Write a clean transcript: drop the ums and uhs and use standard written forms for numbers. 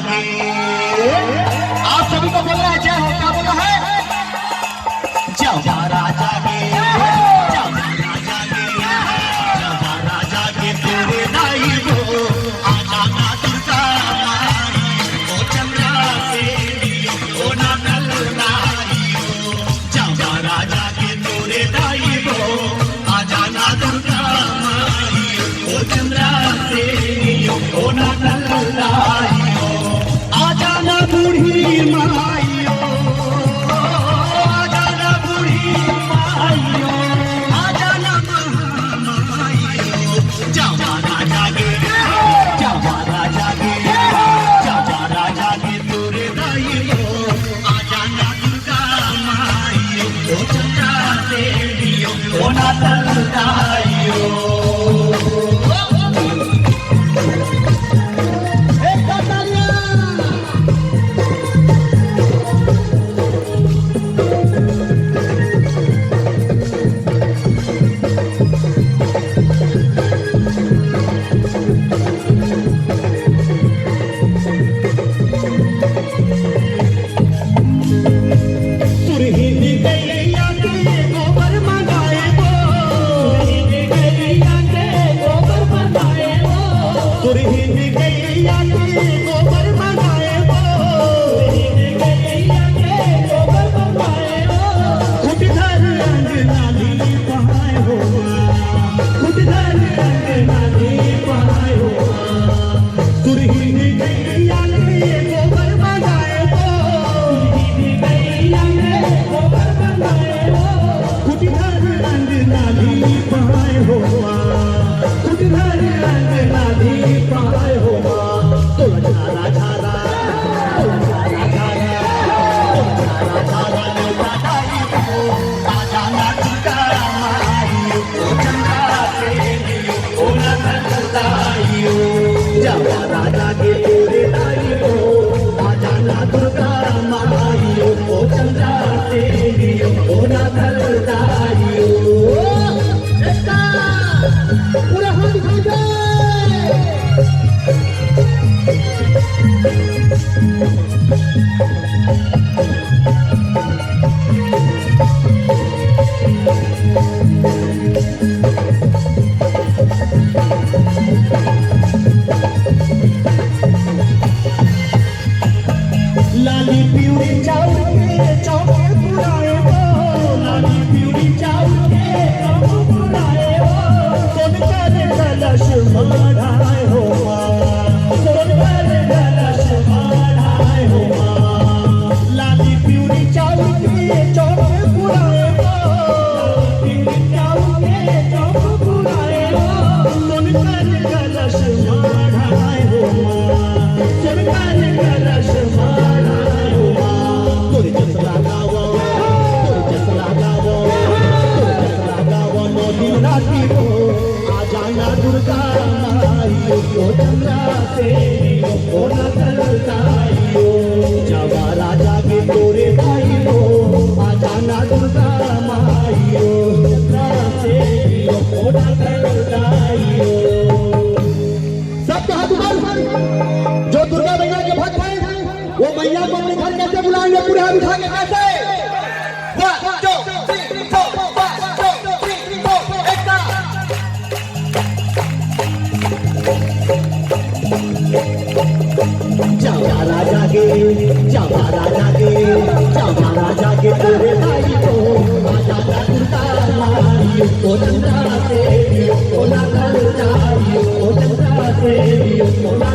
जागे। आप सभी को बोलना है जय हो। क्या बोला है? जवारा जागे, जवारा जागे, जवारा जागे तेरे दाई हो। आजा ना दुर्गा माई, ओ चंद्रा देवी, ओ ना कलनाई हो। जवारा जागे तेरे दाई हो। आजा ना दुर्गा माई, ओ चंद्रा देवी, ओ ना कलनाई हो। आजा ना बूढ़ी माई, लाली पिवरी चाउर के चौके पुराए हो, लाली पिवरी चाउर के चौके पुराए हो। सोन करे कलश मढ़ाए हो, सोन करे कलश मढ़ाए हो। लाली पिवरी चाउर के चौके पुराए हो, पिवरी चाउर के चौके पुराए हो। सोन करे कलश मढ़ाए हो, सोन करे कलश दुर्गा माई, ओ चंद्रा देवी, ओ ना कलनाई हो। जवारा जागे तोरे दाई हो। आजा ना दुर्गा माई, ओ चंद्रा देवी, ओ ना कलनाई हो। सब हाथ उठाओ। जो दुर्गा मैया के भक्त हैं वो मैया को अपने घर कैसे बुलाएंगे? पूरे हाथ उठा के कैसे? जवारा जागे, जवारा जागे, जवारा जागे तेरे दाई हो। आजा ना दुर्गा माई, ओ चंद्रा देवी, ओ ना कलनाई हो। ओ चंद्रा देवी, ओ ना